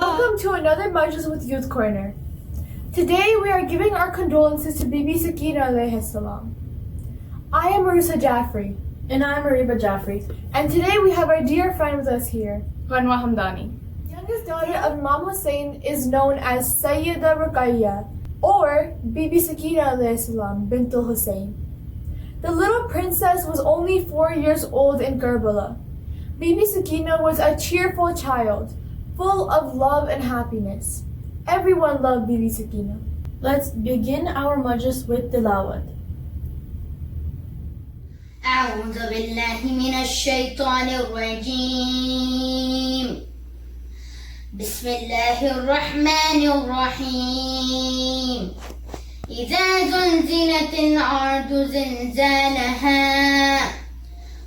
Welcome to another Majlis with Youth Corner. Today we are giving our condolences to Bibi Sakina alayhi salam. I am Marusa Jaffrey. And I'm Ariba Jaffrey. And today we have our dear friend with us here. Ranwa Hamdani. The youngest daughter of Imam Hussein is known as Sayyida Ruqayya or Bibi Sakina alayhi salam bintul Hussein. The little princess was only 4 years old in Karbala. Bibi Sakina was a cheerful child, full of love and happiness. Everyone loved Bibi Sakina. Let's begin our majlis with tilawat. أعوذ بالله من الشيطان الرجيم بسم الله الرحمن الرحيم إذا زلزلت الأرض زلزالها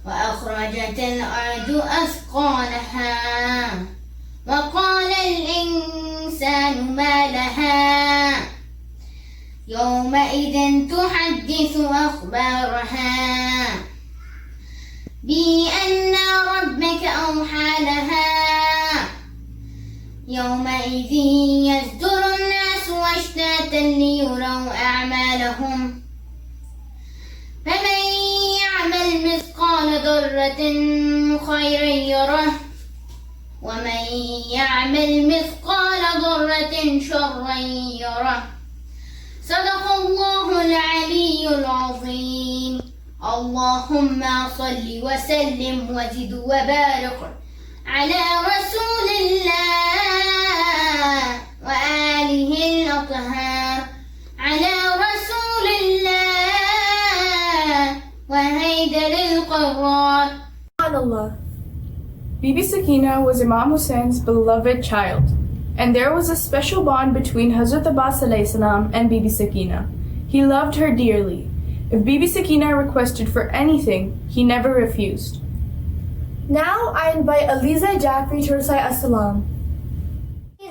وأخرجت الأرض أثقالها وقال الإنسان ما لها يومئذ تحدث أخبارها بأن ربك أوحى لها يومئذ يصدر الناس أشتاتا ليروا أعمالهم فمن يعمل مثقال ذرة خيرا يره ومن يعمل مثقال ذرة شرا يره صدق الله العلي العظيم اللهم صل وسلم وزد وبارك على رسول الله وآله الأطهار على رسول الله وهيدر القرار. SubhanAllah. Bibi Sakina was Imam Hussein's beloved child, and there was a special bond between Hazrat Abbas alayhi salam and Bibi Sakina. He loved her dearly. If Bibi Sakina requested for anything, he never refused. Now I invite Aliza Jaffrey to recite As-Salam.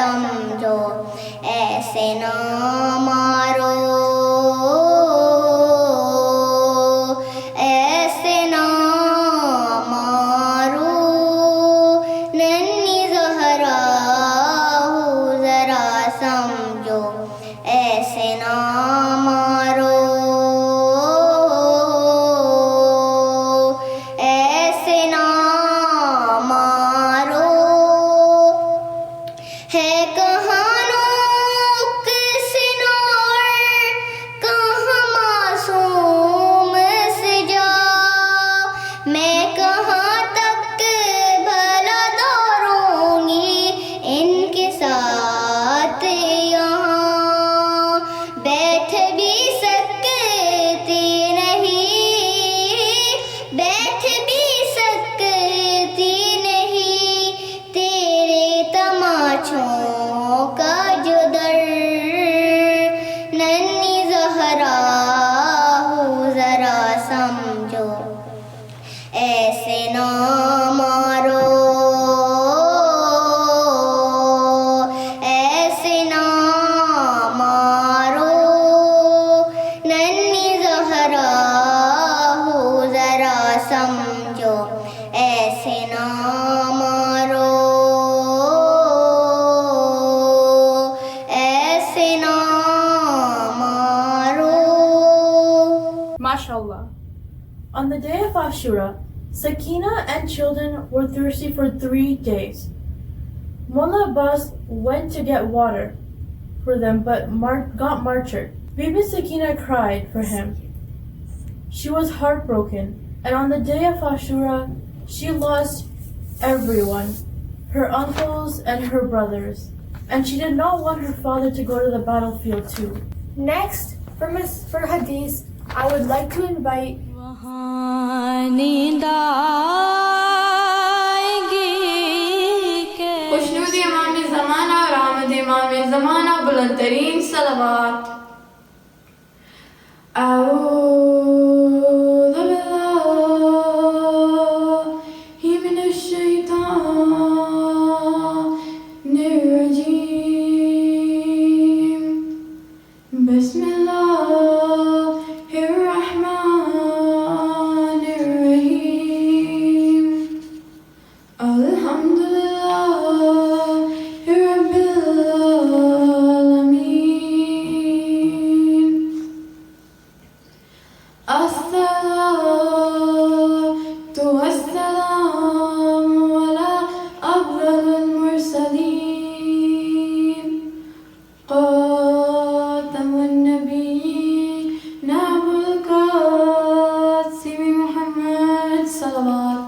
سمجھو ایسے نہ مارو ایسے نہ مارو ننھی زہرا ہو ذرا سمجھو ایسے نہ مارو ایسے نہ مارو ہے کہاں نوک سنور کہاں معصوم سجا میں کہاں تک بھلا دوڑوں گی ان کے ساتھ یہاں بیٹھ بھی سکتی نہیں بیٹھ بھی سکتی نہیں تیرے تماچوں کا جو در ننھی زہرا ہو ذرا سمجھو ایسے نہ مارو ایسے نہ مارو ننھی زہرا ہو ذرا سمجھو ایسے نہ مارو ایسے نہ مارو. MashaAllah. On the day of Ashura, Sakina and children were thirsty for 3 days. Mullah Abbas went to get water for them but got martyred. Bibi Sakina cried for him. She was heartbroken, and on the day of Ashura, she lost everyone, her uncles and her brothers, and she did not want her father to go to the battlefield too. Next, for Hadith, I would like to invite Khushnood امام زمانہ اور آمد امام زمانہ بلند ترین صلوات. اعوذ باللہ من الشیطان الرجیم. بسم اللہ الرحمن الرحیم. الحمد للہ رب العالمین. الصلاة والسلام على أفضل المرسلين خاتم النبيين أبو القاسم محمد صلوات.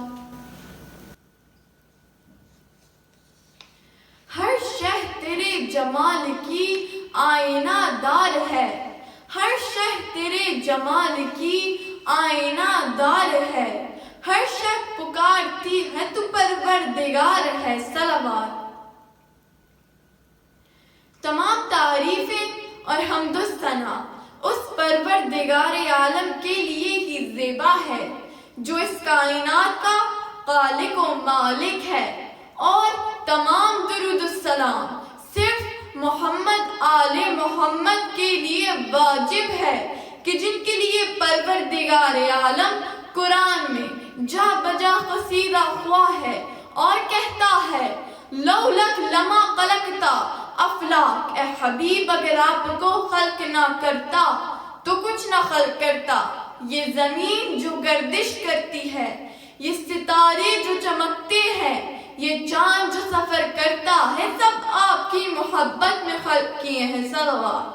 ہر شہ تیرے جمال کی آئینہ دار ہے. ہر شہ تیرے جمال کی آئینہ دار ہے. ہر شہ پکارتی ہے تو پروردگار ہے. صلوات. تمام تعریفیں اور حمد و ثنا اس پروردگار عالم کے لیے ہی زیبا ہے جو اس کائنات کا خالق و مالک ہے. اور تمام درود السلام صرف محمد آل محمد کے لیے واجب ہے کہ جن کے لیے پروردگار عالم قرآن میں جا بجا قصیدہ خواہ ہے اور کہتا ہے لولک لما خلقتا افلاک. اے حبیب اگر آپ کو خلق نہ کرتا تو کچھ نہ خلق کرتا. یہ زمین جو گردش کرتی ہے, یہ ستارے جو چمکتے ہیں, یہ چاند جو سفر کرتا ہے, سب آپ کی محبت میں خلق کیے ہیں. صلوات.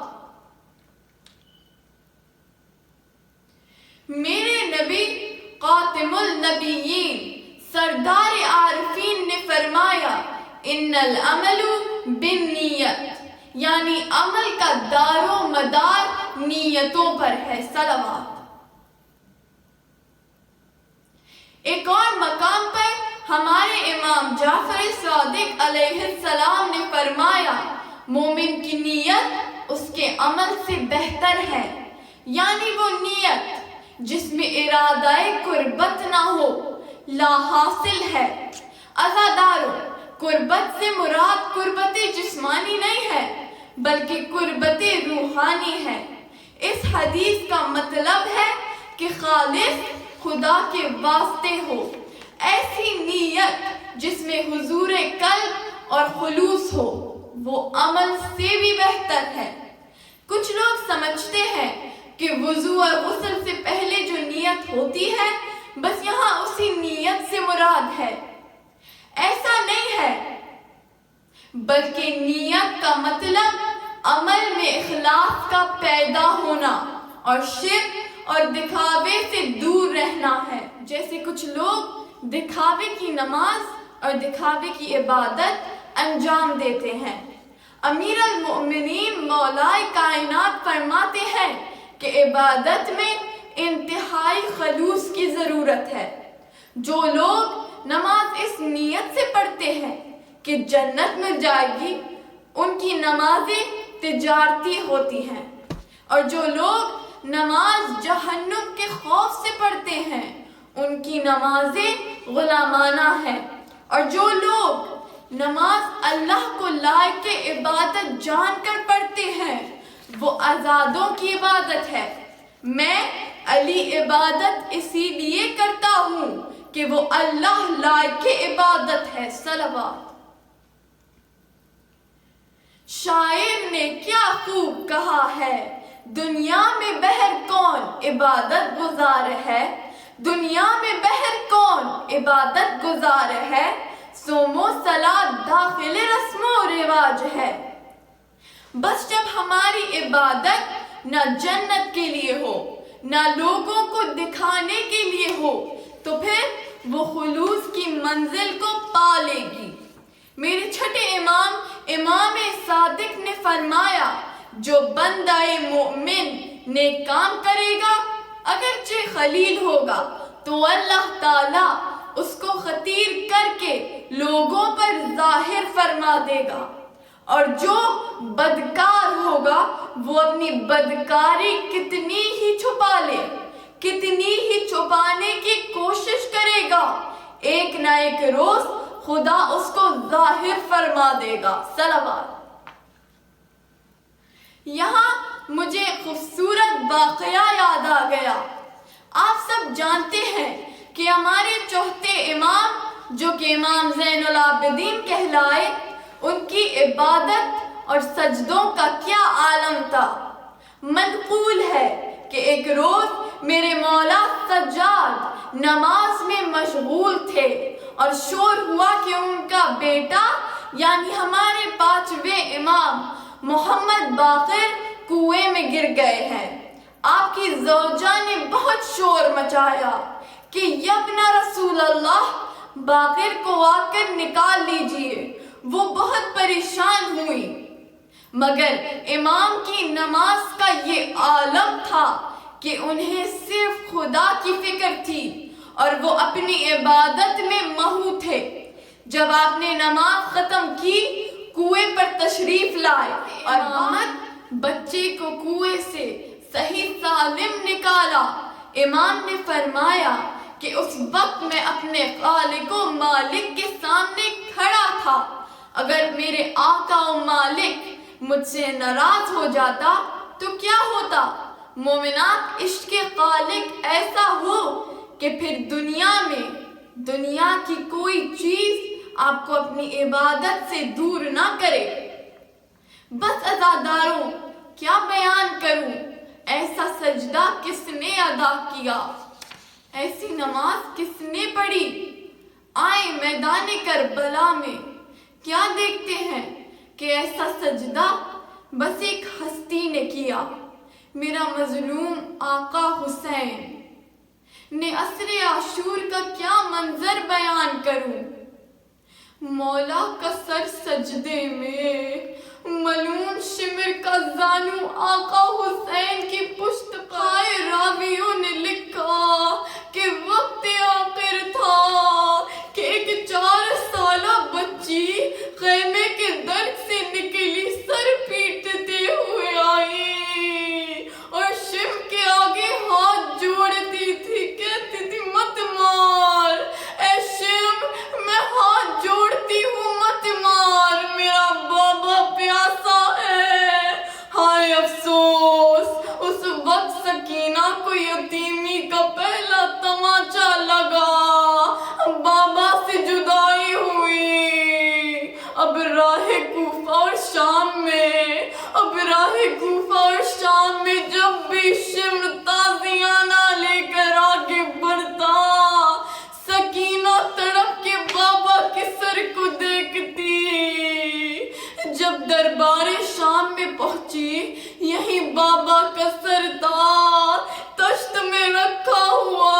میرے نبی خاتم النبیین سردار عارفین نے فرمایا ان العمل بالنیت, یعنی عمل کا دار و مدار نیتوں پر ہے. صلوات. ایک اور مقام پر ہمارے امام جعفر صادق علیہ السلام نے فرمایا مومن کی نیت اس کے عمل سے بہتر ہے. یعنی وہ نیت جس میں ارادہ قربت نہ ہو لا حاصل ہے. عزاداروں, قربت سے مراد قربت جسمانی نہیں ہے بلکہ قربت روحانی ہے۔ اس حدیث کا مطلب ہے کہ خالص خدا کے واسطے ہو، ایسی نیت جس میں حضور قلب اور خلوص ہو، وہ عمل سے بھی بہتر ہے۔ کچھ لوگ سمجھتے ہیں کہ وضو اور غسل سے پہلے جو نیت ہوتی ہے بس یہاں اسی نیت سے مراد ہے۔ ایسا نہیں ہے، بلکہ نیت کا مطلب عمل میں اخلاص کا پیدا ہونا اور شرک اور دکھاوے سے دور رہنا ہے۔ جیسے کچھ لوگ دکھاوے کی نماز اور دکھاوے کی عبادت انجام دیتے ہیں۔ امیر المؤمنین مولائے کائنات فرماتے ہیں کہ عبادت میں انتہائی خلوص کی ضرورت ہے۔ جو لوگ نماز اس نیت سے پڑھتے ہیں کہ جنت مل جائے گی، ان کی نمازیں تجارتی ہوتی ہیں، اور جو لوگ نماز جہنم کے خوف سے پڑھتے ہیں ان کی نمازیں غلامانہ ہیں، اور جو لوگ نماز اللہ کو لائق عبادت جان کر پڑھتے ہیں وہ آزادوں کی عبادت ہے۔ میں علی عبادت اسی لیے کرتا ہوں کہ وہ اللہ لائق عبادت ہے۔ صلوات۔ شاعر نے کیا خوب کہا ہے، دنیا میں بہر کون عبادت گزار ہے، دنیا میں بہر کون عبادت گزار ہے، صوم و صلاۃ داخل رسم و رواج ہے۔ بس جب ہماری عبادت نہ جنت کے لیے ہو نہ لوگوں کو دکھانے کے لیے ہو تو پھر وہ خلوص کی منزل کو پا لے گی۔ میرے چھٹے امام صادق نے فرمایا، جو بندہ مومن نیک کام کرے گا اگرچہ خلیل ہوگا تو اللہ تعالیٰ اس کو خطیر کر کے لوگوں پر ظاہر فرما دے گا، اور جو بدکار ہوگا وہ اپنی بدکاری کتنی ہی چھپا لے، کتنی ہی چھپانے کی کوشش کرے گا، ایک نہ ایک روز خدا اس کو ظاہر فرما دے گا۔ صلوات۔ یہاں مجھے خوبصورت واقعہ یاد آ گیا۔ آپ سب جانتے ہیں کہ ہمارے چوتھے امام جو کہ امام زین العابدین کہلائے، ان کی عبادت اور سجدوں کا کیا عالم تھا۔ منقول ہے کہ ایک روز میرے مولا سجاد نماز میں مشغول تھے اور شور ہوا کہ ان کا بیٹا یعنی ہمارے پانچویں امام محمد باقر کنویں میں گر گئے ہیں۔ آپ کی زوجہ نے بہت شور مچایا کہ یبنا رسول اللہ، باقر کو آ کر نکال لیجئے۔ وہ بہت پریشان ہوئی، مگر امام کی نماز کا یہ عالم تھا کہ انہیں صرف خدا کی فکر تھی اور وہ اپنی عبادت میں محو تھے۔ جب آپ نے نماز ختم کی، کنویں پر تشریف لائے اور محمد بچے کو کنویں سے صحیح سالم نکالا۔ امام نے فرمایا کہ اس وقت میں اپنے خالق و مالک کے سامنے کھڑا تھا، اگر میرے آقا و مالک مجھ سے ناراض ہو جاتا تو کیا ہوتا؟ مومنات، عشق خالق ایسا ہو کہ پھر دنیا کی کوئی چیز آپ کو اپنی عبادت سے دور نہ کرے۔ بس عزاداروں، کیا بیان کروں، ایسا سجدہ کس نے ادا کیا، ایسی نماز کس نے پڑھی؟ آئے میدان کربلا میں کیا دیکھتے ہیں کہ ایسا سجدہ بس ایک ہستی نے کیا، میرا مظلوم آقا حسین نے۔ عصر عاشور کا کیا منظر بیان کروں، مولا کا سر سجدے میں، ملون شمر کا زانو آقا حسین کی پشت پائے۔ راویوں نے لکھا کہ وقت آخر تھا کہ ایک 4 سالہ بچی خیمے کے در سے نکلی، سر پیٹتے ہوئے آئی اور شم کے آگے ہاتھ جوڑتی تھی، کہتی تھی مت مار اے شم، میں ہاتھ جوڑتی ہوں مت راہ کوفہ اور شام میں، اب راہ کوفہ اور شام میں جب بھی شمر تازیانہ لے کر آگے بڑھتا، سکینہ تڑپ کے بابا کے سر کو دیکھتی۔ جب دربار شام میں پہنچی، یہی بابا کا سر تھا تشت میں رکھا ہوا۔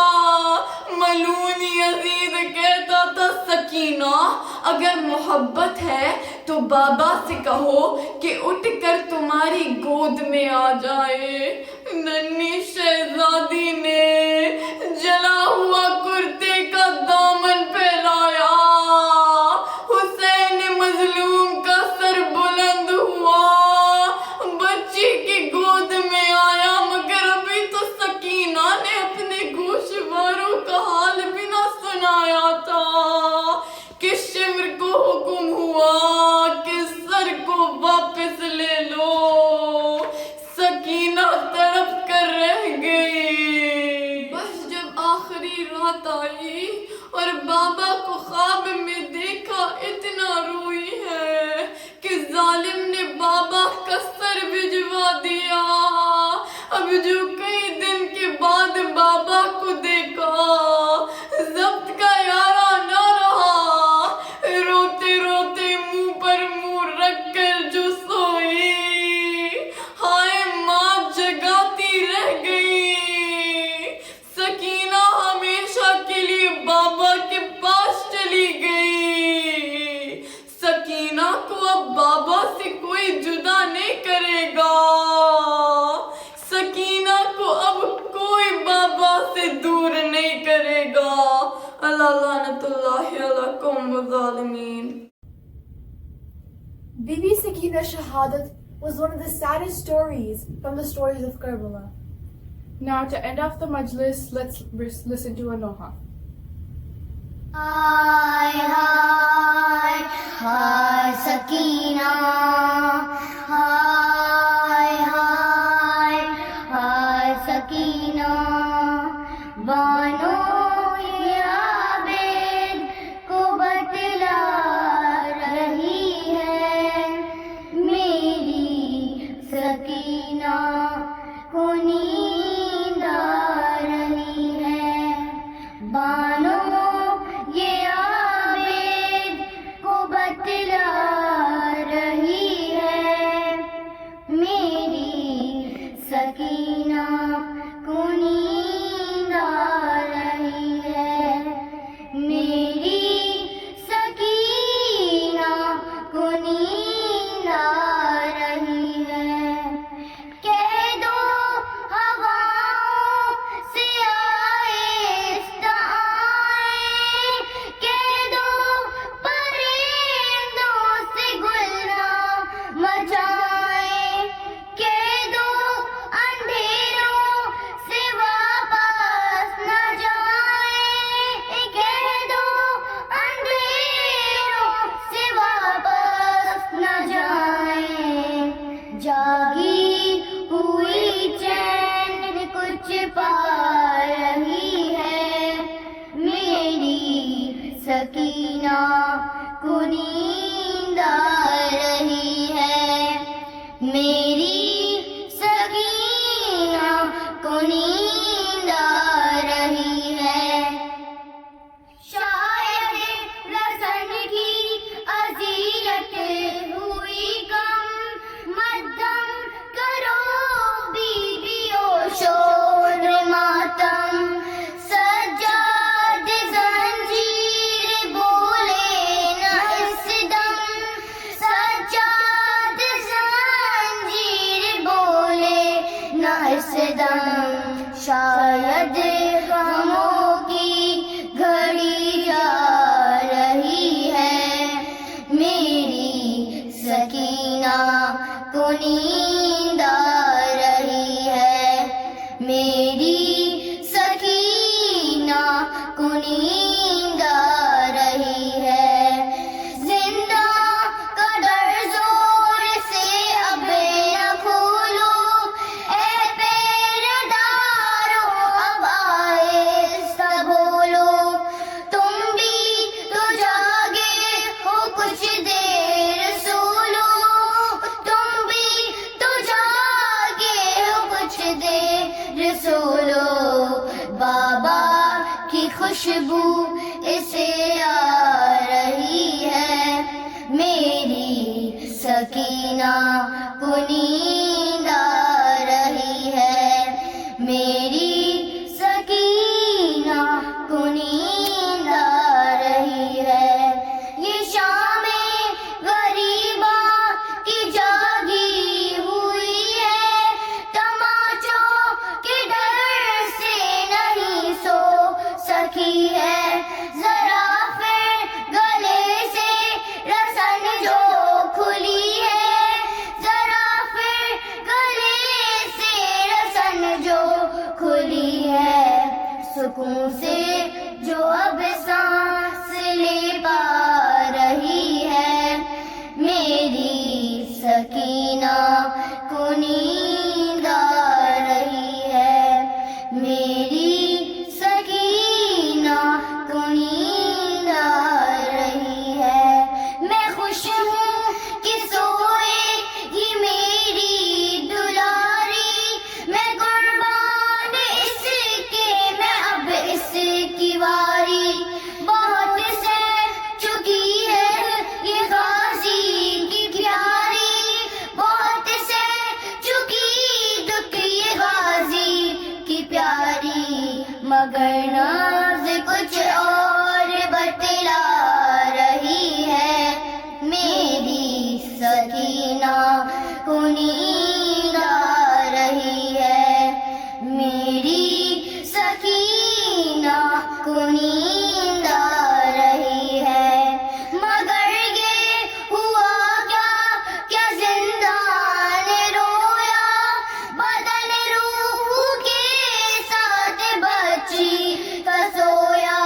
ملون یزید کہتا تھا، سکینہ اگر محبت ہے تو بابا سے کہو کہ اٹھ کر تمہاری گود میں آ جائے۔ ننھی شہزادی نے جلا ہوا کرتے کا دامن پھیلایا، حسین مظلوم کا سر بلند ہوا، بچی کی گود میں آیا، مگر ابھی تو سکینہ نے اپنے گوشواروں کا حال بھی نہ سنایا تھا کہ شمر کو حکم ہوا کہ سر کو واپس لے لو۔ سکینہ تڑپ کر رہ گئی۔ بس جب آخری رات آئی اور بابا کو خواب میں دیکھا، اتنا روئی ہے کہ ظالم نے بابا کا سر بھجوا دیا۔ اب جو کئی دن کے بعد بابا کو دیکھا، ضبط کا یارہ نہ رہا، روتے روتے منہ پر منہ رکھ کر جو سوئی، ہائے ماں جگاتی رہ گئی۔ سکینہ ہمیشہ کے لیے بابا کے پاس چلی گئی۔ سکینہ کو اب بابا سے کوئی جدا نہیں کرے گا، سکینہ کو اب کوئی بابا سے دور نہیں کرے گا۔ اللہ لعنت اللہ علی قوم الظالمین۔ Bibi Sakina's shahadat was one of the saddest stories from the stories of Karbala. Now to end off the majlis, let's listen to a noha. ہائے ہائے ہائے سکینہ، ہائے ہائے ہائے سکینہ، بانو یہ عابد کو بتلا رہی ہے، میری سکینہ کو نیند آ رہی ہے، بانو یہ عابد کو بتلا رہی ہے، میری سکینہ کو نیند آ رہی ہے، میری سکینہ کو نیند آ رہی ہے۔ کہہ دو ہواؤں سے آہستہ آئیں، کہہ دو پرندوں سے گلنا مچائیں، کہہ دو اندھیروں سے واپس نہ جائیں، کہہ دو اندھیروں سے واپس نہ جائیں، جاگی ہوئی چین کچھ پا رہی ہے، میری سکینہ کو نیند آ رہی ہے، میری سکینہ کو نیند آ رہی ہے۔ شاید رسن کی اذیت ہوئی کم، مدھم کرو بیویوں شور ماتم، سجاد زنجیر بولے نہ اس دم، سجاد زنجیر بولے نہ اس دم، شاید غموں کی گھڑی جا رہی ہے، میری سکینہ کو نیند آ رہی ہے، میری سکینہ کو نیند آ رہی ہے۔ زندہ کا در زور سے اب نہ کھولو، اے پیر دارو اب آہستہ بولو، تم بھی تو جاگے ہو کچھ دیر سو خوشبو اسے آ رہی ہے، میری سکینہ کو نیند آ رہی ہے، میری سکینہ کو نیند آ رہی ہے۔ یہ شام غریبا کی جاگی ہوئی ہے، تماچوں کے ڈر سے نہیں سو سکی ہے، ذرا پھر گلے سے رسن جو کھلی ہے، ذرا پھر گلے سے رسن جو کھلی ہے، سکون سے جو اب سانس لے پا رہی ہے، میری سکینہ کو نیند آ رہی ہے، میری سکینہ کو نیند آ رہی ہے۔ میں خوش ہوں کہ سوئے گی میری دلاری، میں قربان اس کے، میں اب اس کی واری، بہت سہ چکی ہے یہ غازی کی پیاری، بہت سہ چکی دکھ یہ غازی کی پیاری، مگر ناز کچھ اور بتلا رہی ہے، میری سکینہ کو نیند آ رہی ہے، میری سکینہ کو نیند آ رہی ہے، مگر یہ ہوا کیا زندان رویا، بدن روح کے ساتھ بچی کا سویا،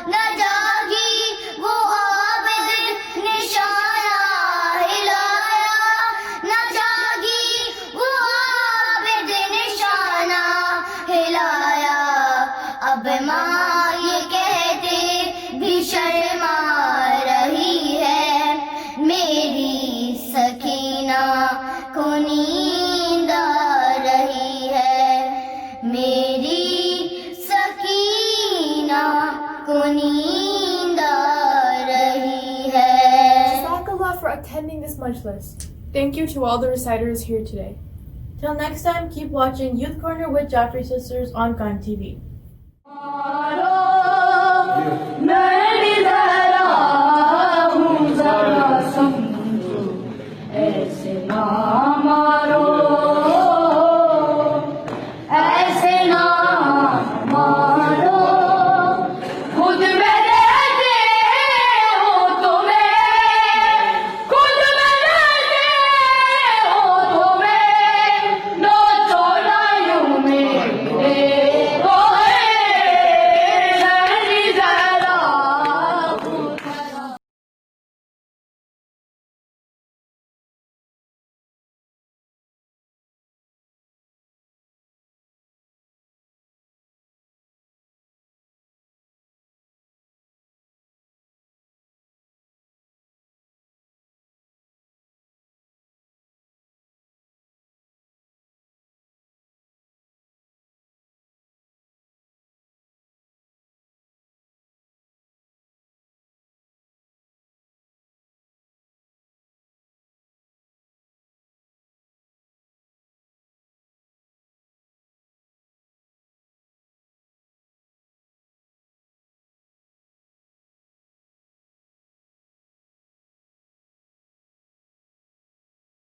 نہ جاگی وہ عابد نشانہ ہلایا، نہ جاگی وہ عابد نشانہ ہلایا، اب ماں یہ کہتے بھی شرما رہی ہے، میری سکینہ کو نیند آ رہی ہے، میری سکینہ کو نیند آ رہی ہے۔ Jazakallah for attending this majlis. Thank you to all the reciters here today. Till next time, keep watching Youth Corner with Jafri Sisters on Khan TV.